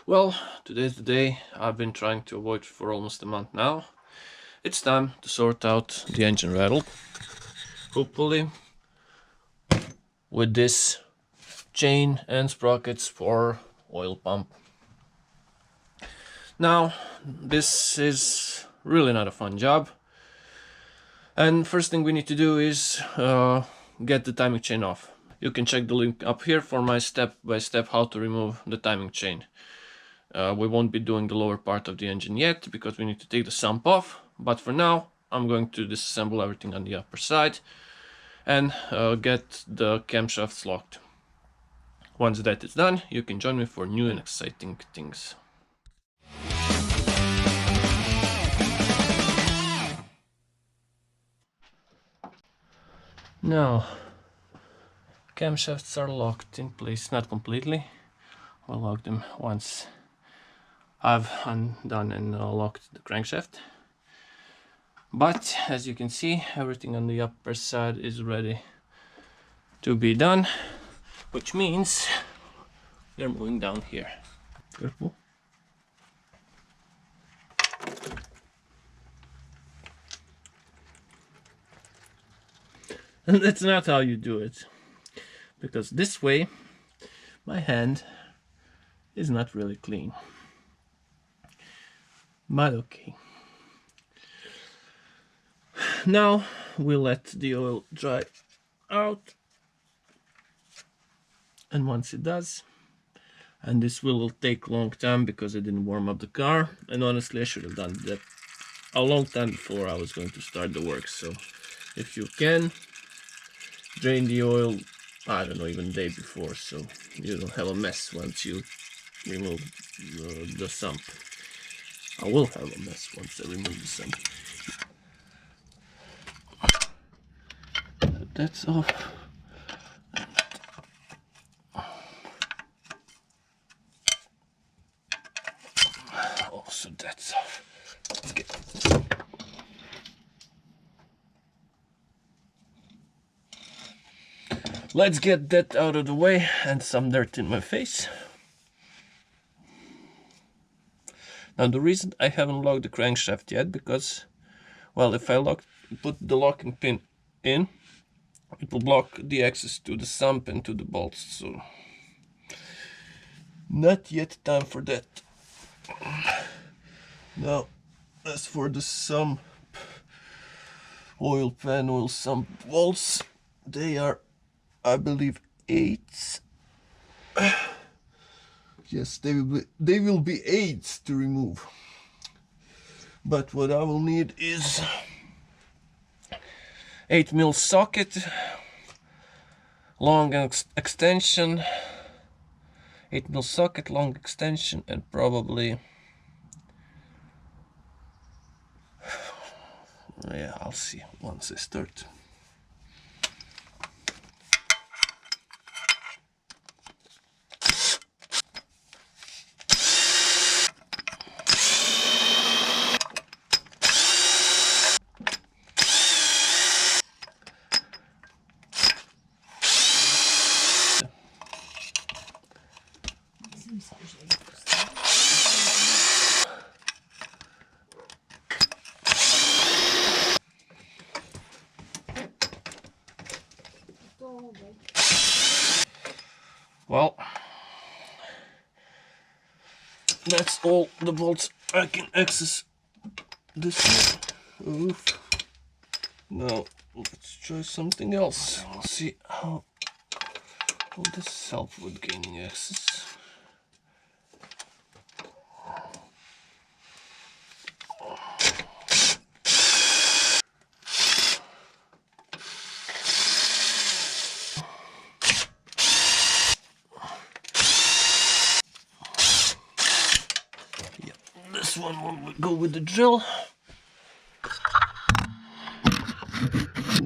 Well, today's the day I've been trying to avoid for almost a month now. It's time to sort out the engine rattle, hopefully with this chain and sprockets for oil pump. Now, this is really not a fun job, and first thing we need to do is get the timing chain off. You can check the link up here for my step-by-step how to remove the timing chain. We won't be doing the lower part of the engine yet because we need to take the sump off, but for now I'm going to disassemble everything on the upper side and get the camshafts locked. Once that is done, you can join me for new and exciting things. Now, camshafts are locked in place, not completely. I'll lock them once I've undone and locked the crankshaft. But as you can see, everything on the upper side is ready to be done, which means they're moving down here. Careful. And that's not how you do it, because this way my hand is not really clean. But okay. Now we'll let the oil dry out, and once it does, and this will take a long time because I didn't warm up the car, and honestly I should have done that a long time before I was going to start the work. So if you can, drain the oil, I don't know, even the day before, so you don't have a mess once you remove the sump. I will have a mess once I remove the sump. That's off. Also that's off. Let's get that out of the way and some dirt in my face. Now the reason I haven't locked the crankshaft yet, because, well, if I put the locking pin in, it will block the access to the sump and to the bolts, so not yet time for that. Now, as for the sump, oil pan, oil sump bolts, they are, I believe, 8. Yes, they will be 8 to remove. But what I will need is 8mm socket, long extension, 8mm socket, long extension, and probably, yeah, I'll see once I start. Well, that's all the bolts I can access this way. Oof. Now let's try something else. We'll see how will this help with gaining access. This one will go with the drill.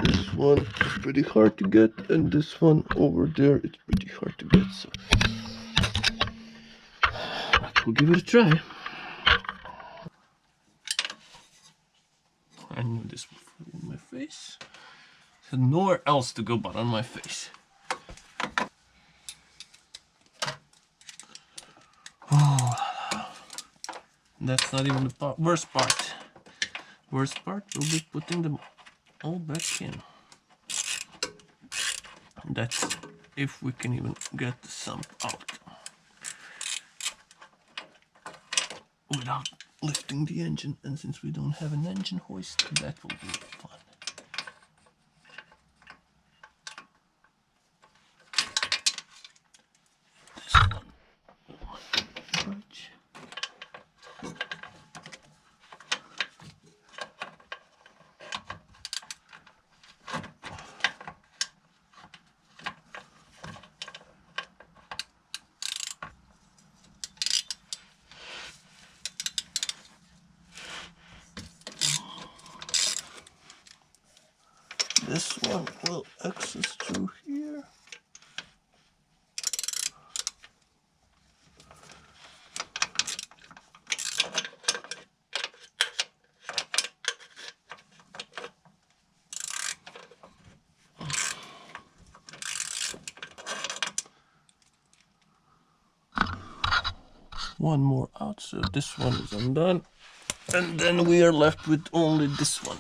This one is pretty hard to get, and this one over there it's pretty hard to get, so we'll give it a try. I knew this would fall on my face. There's nowhere else to go but on my face. Oh. that's not even the worst part. Worst part will be putting them all back in. That's if we can even get the sump out without lifting the engine, and since we don't have an engine hoist, that will be fun. This one. This one will access through here. One more out, so this one is undone. And then we are left with only this one.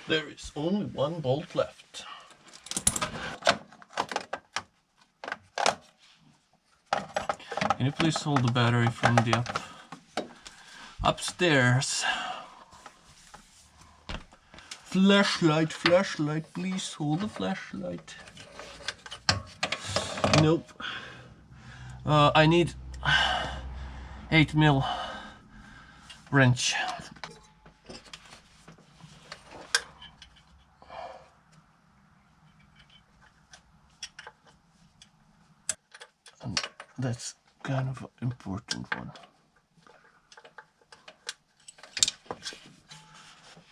There is only one bolt left. Can you please hold the battery from the upstairs? Flashlight, flashlight, please hold the flashlight. Nope. I need 8mm wrench. And that's kind of an important one.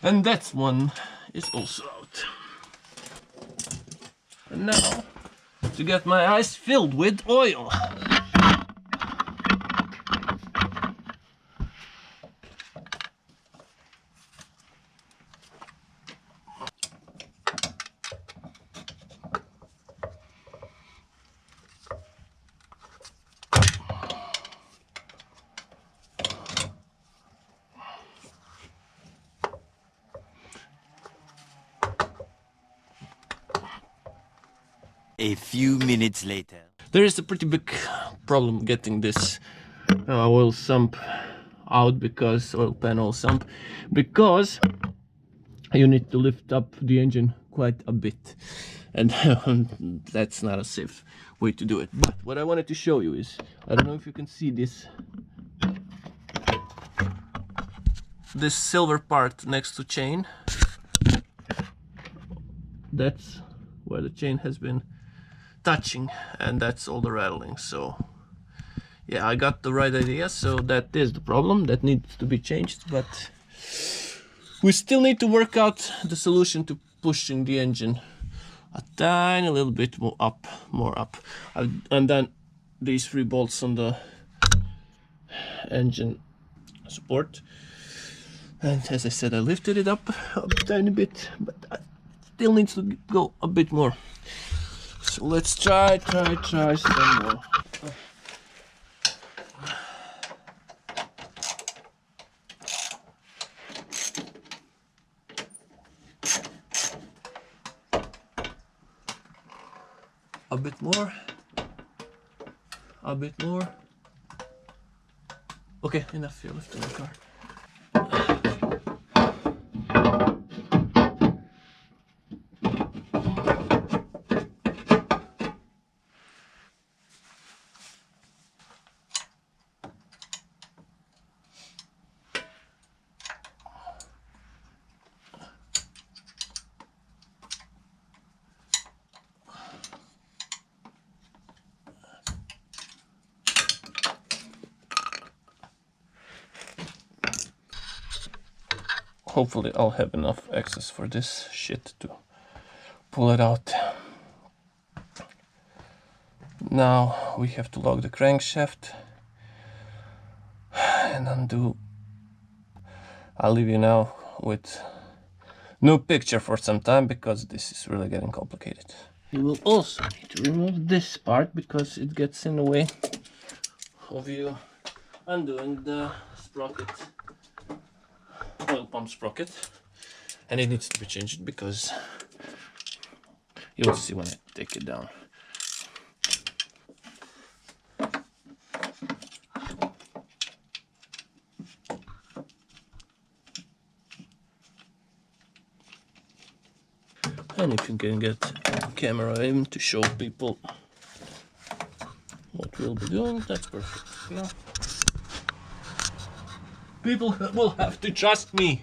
And that one is also out. And now, to get my eyes filled with oil. A few minutes later. There is a pretty big problem getting this oil sump out, because oil panel sump, because you need to lift up the engine quite a bit, and that's not a safe way to do it. But what I wanted to show you is, I don't know if you can see this silver part next to chain. That's where the chain has been touching, and that's all the rattling. So yeah, I got the right idea. So that is the problem that needs to be changed, but we still need to work out the solution to pushing the engine a tiny little bit more up. I've undone these 3 bolts on the engine support, and as I said, I lifted it up a tiny bit, but it still needs to go a bit more. So let's try some more. A bit more. A bit more. Okay, enough. You're lifting the car. Hopefully I'll have enough access for this shit to pull it out. Now we have to lock the crankshaft and undo. I'll leave you now with no picture for some time, because this is really getting complicated. You will also need to remove this part because it gets in the way of you undoing the sprocket, oil pump sprocket, and it needs to be changed because you will see when I take it down. And if you can get camera aim to show people what we'll be doing, that's perfect. Yeah. People will have to trust me.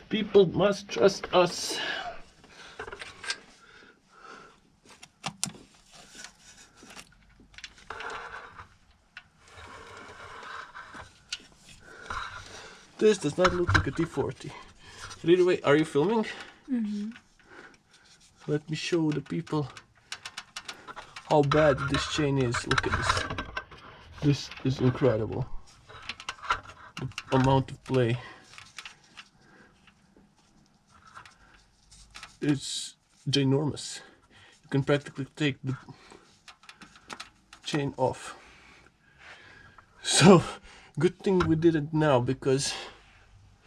People must trust us. This does not look like a T40. But either way, are you filming? Mm-hmm. Let me show the people how bad this chain is. Look at this. This is incredible. The amount of play. It's ginormous. You can practically take the chain off. So, good thing we did it now because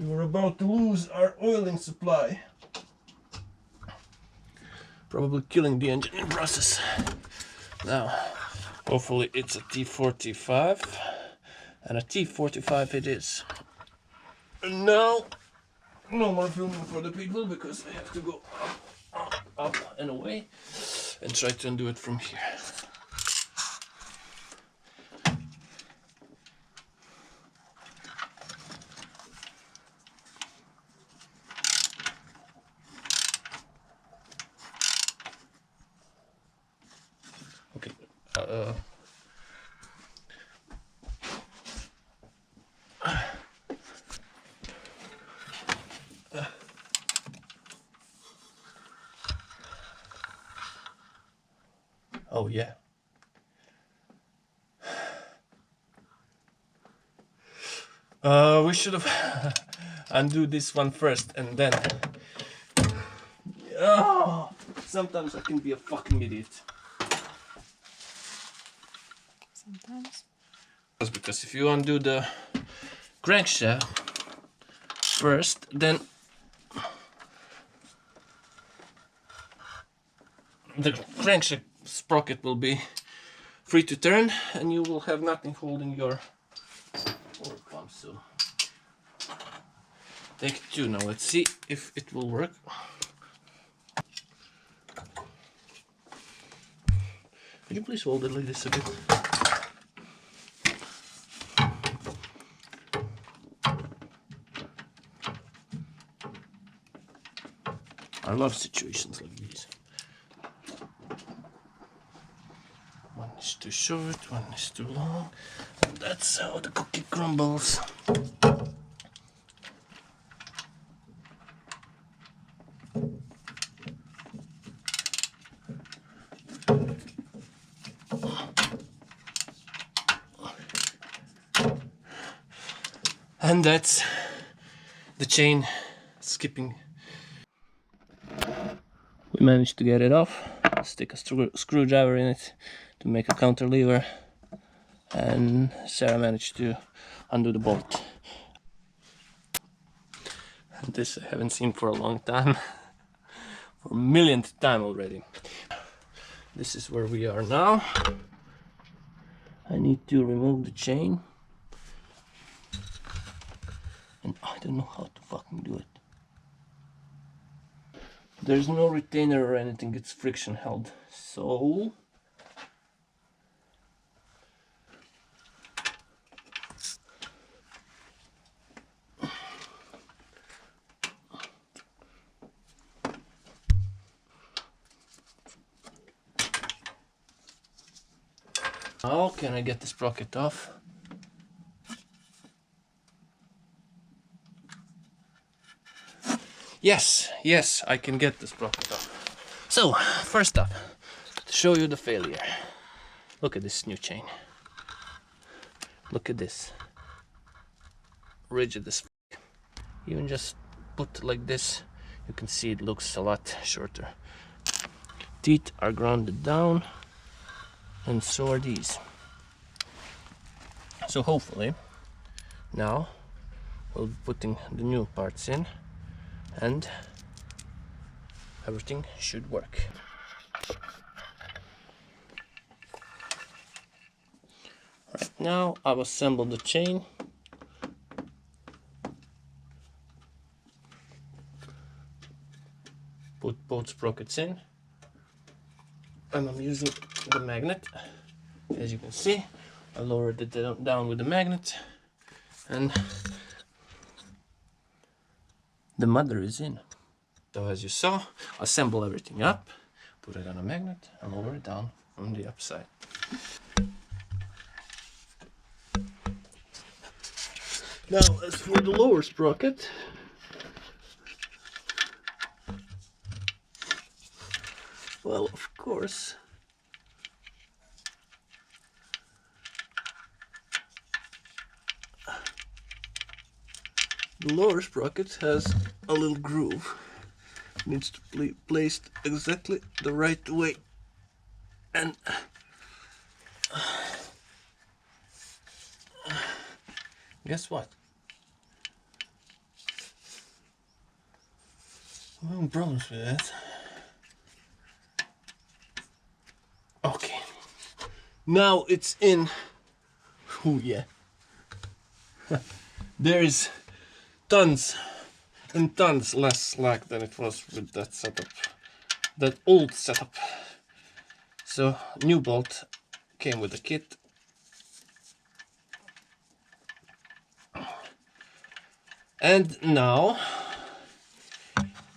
we were about to lose our oiling supply. Probably killing the engine in process. Now, hopefully it's a T45, and a T45 it is. And now, no more filming for the people because I have to go up and away and try to undo it from here. Okay. Oh yeah. We should have undo this one first and then. Oh, sometimes I can be a fucking idiot. Sometimes. Because if you undo the crankshaft first, then the crankshaft sprocket will be free to turn and you will have nothing holding your oil pump. So take two. Now let's see if it will work. Could you please hold it like this a bit? I love situations like these. One is too short, one is too long. And that's how the cookie crumbles. And that's the chain skipping. We managed to get it off. Stick a screwdriver in it to make a counter lever, and Sarah managed to undo the bolt. And this I haven't seen for a long time, for a millionth time already. This is where we are now. I need to remove the chain, and I don't know how to fucking do it. There's no retainer or anything, it's friction held. So how can I get the sprocket off? Yes, I can get the sprocket off. So, first up, to show you the failure. Look at this new chain. Look at this. Rigid as f***. Even just put like this, you can see it looks a lot shorter. teeth are grounded down, and so are these. So hopefully now we'll be putting the new parts in and everything should work. Right now I've assembled the chain. Put both sprockets in, and I'm using the magnet. As you can see, I lowered it down with the magnet, and the mother is in. So as you saw, assemble everything up, put it on a magnet, and lower it down on the upside. Now, as for the lower sprocket, well, of course, the lower sprocket has a little groove. It needs to be placed exactly the right way. And guess what? No problems with that. Okay. Now it's in. Oh yeah. There is tons and tons less slack than it was with that setup, that old setup. So new bolt came with the kit. And now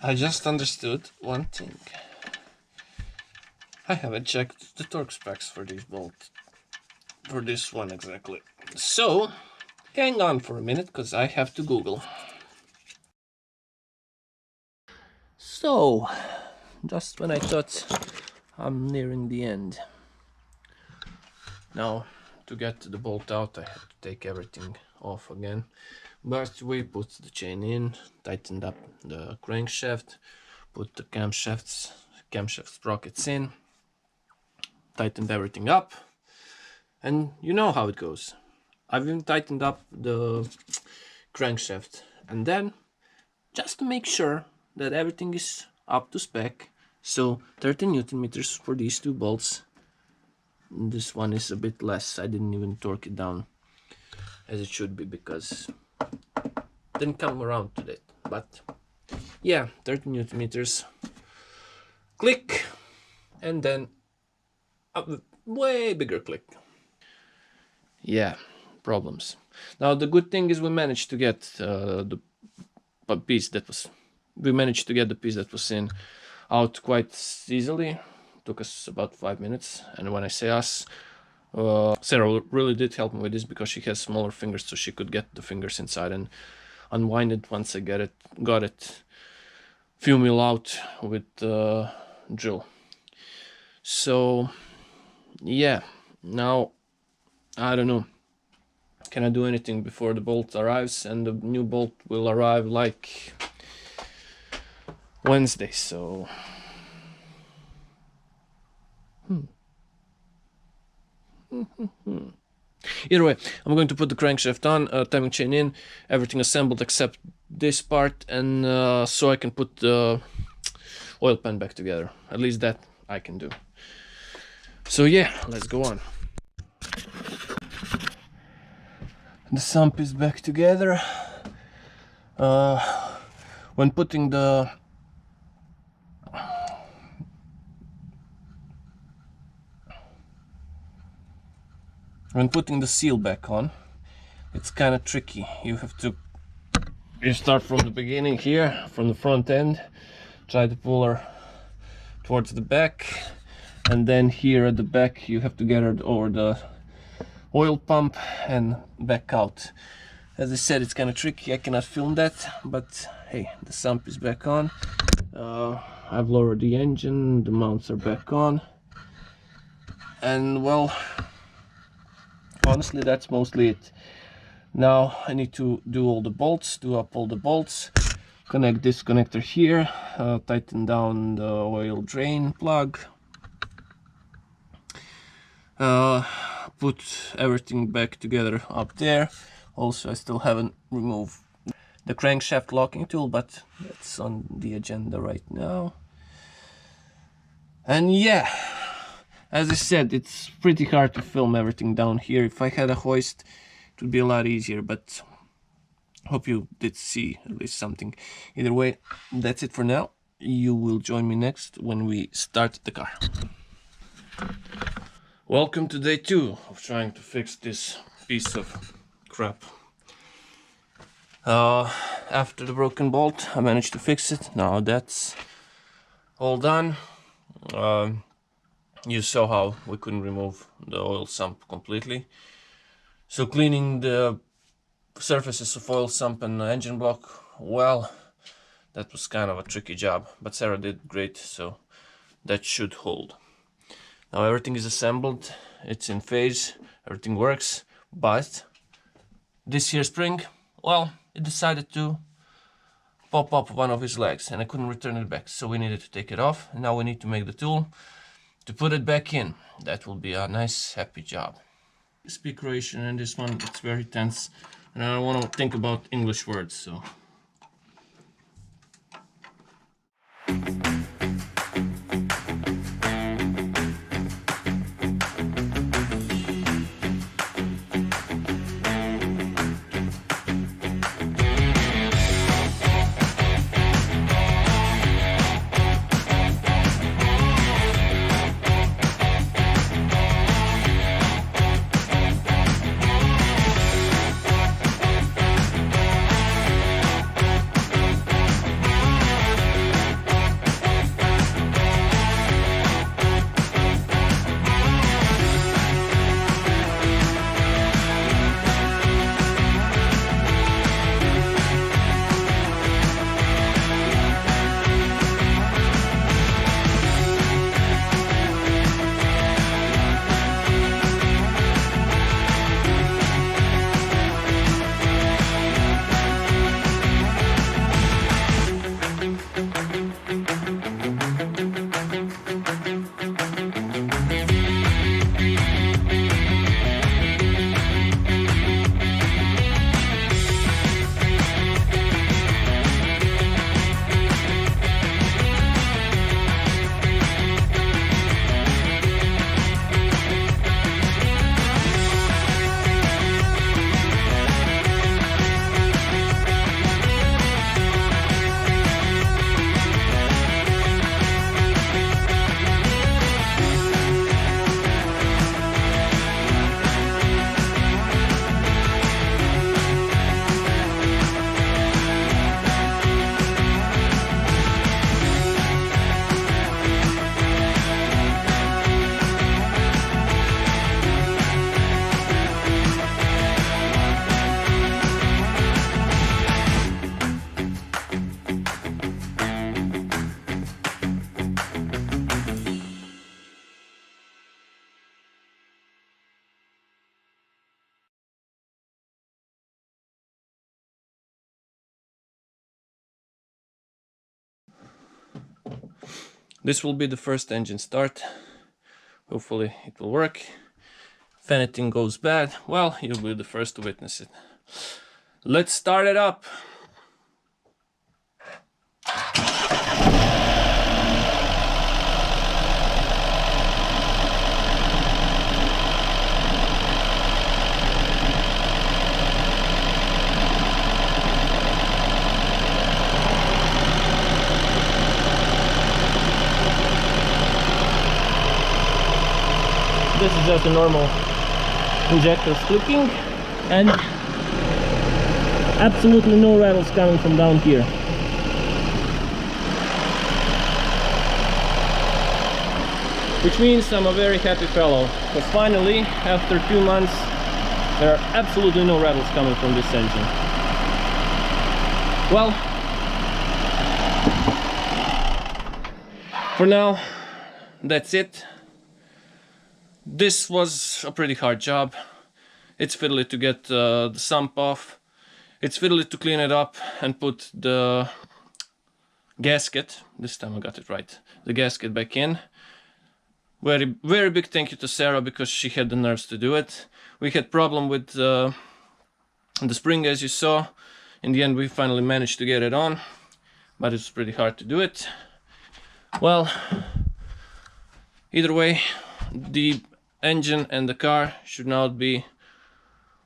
I just understood one thing. I haven't checked the torque specs for these bolts, for this one exactly. So hang on for a minute, because I have to Google. So, just when I thought I'm nearing the end. Now, to get the bolt out, I have to take everything off again. But we put the chain in, tightened up the crankshaft, put the camshaft sprockets in, tightened everything up, and you know how it goes. I've even tightened up the crankshaft, and then just to make sure that everything is up to spec, so 30 Newton meters for these two bolts. This one is a bit less. I didn't even torque it down as it should be because it didn't come around to that. But yeah, 30 Newton meters. Click, and then a way bigger click. Yeah, problems. Now the good thing is we managed to get the piece that was in out quite easily. Took us about 5 minutes, and when I say us, Sarah really did help me with this because she has smaller fingers, so she could get the fingers inside and unwind it once I got it few mil out with the drill. So yeah, now I don't know, can I do anything before the bolt arrives? And the new bolt will arrive like Wednesday, so either way, I'm going to put the crankshaft on, timing chain in, everything assembled except this part, and so I can put the oil pan back together. At least that I can do. So yeah, let's go on. The sump is back together. When putting the seal back on, it's kind of tricky. You start from the beginning here, from the front end, try to pull her towards the back, and then here at the back you have to get her over the oil pump and back out. As I said, it's kind of tricky. I cannot film that, but hey, the sump is back on. I've lowered the engine, the mounts are back on, and well, honestly, that's mostly it. Now I need to do all the bolts, connect this connector here, tighten down the oil drain plug, Put everything back together up there. Also, I still haven't removed the crankshaft locking tool, but that's on the agenda right now. And yeah, as I said, it's pretty hard to film everything down here. If I had a hoist, it would be a lot easier, but hope you did see at least something. Either way, that's it for now. You will join me next when we start the car. Welcome to day 2 of trying to fix this piece of crap. After the broken bolt, I managed to fix it. Now that's all done. You saw how we couldn't remove the oil sump completely. So cleaning the surfaces of oil sump and engine block, well, that was kind of a tricky job, but Sarah did great, so that should hold. Now everything is assembled, it's in phase, everything works, but this here spring, well, it decided to pop up one of his legs and I couldn't return it back, so we needed to take it off, and now we need to make the tool to put it back in. That will be a nice happy job. Speak Croatian, and this one, it's very tense and I don't want to think about English words, so this will be the first engine start. Hopefully it will work. If anything goes bad, well, you'll be the first to witness it. Let's start it up. This is just a normal injector clicking, and absolutely no rattles coming from down here. Which means I'm a very happy fellow, because finally, after 2 months, there are absolutely no rattles coming from this engine. Well, for now, that's it. This was a pretty hard job. It's fiddly to get the sump off. It's fiddly to clean it up and put the gasket, this time I got it right, the gasket back in. very big thank you to Sarah, because she had the nerves to do it. We had problem with the spring, as you saw. In the end we finally managed to get it on, but it's pretty hard to do it. Well, either way, the engine and the car should now be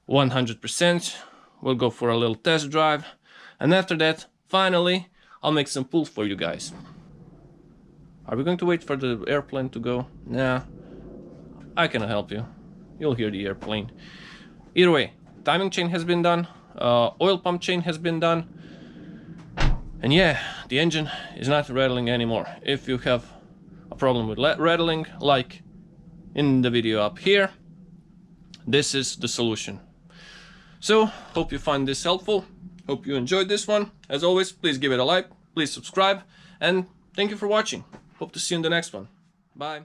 100%. We'll go for a little test drive, and after that, finally, I'll make some pulls for you guys. Are we going to wait for the airplane to go? Nah, I cannot help you. You'll hear the airplane. Either way, timing chain has been done, oil pump chain has been done, and yeah, the engine is not rattling anymore. If you have a problem with rattling, like in the video up here, this is the solution. So, hope you find this helpful. Hope you enjoyed this one. As always, please give it a like, please subscribe, and thank you for watching. Hope to see you in the next one. Bye.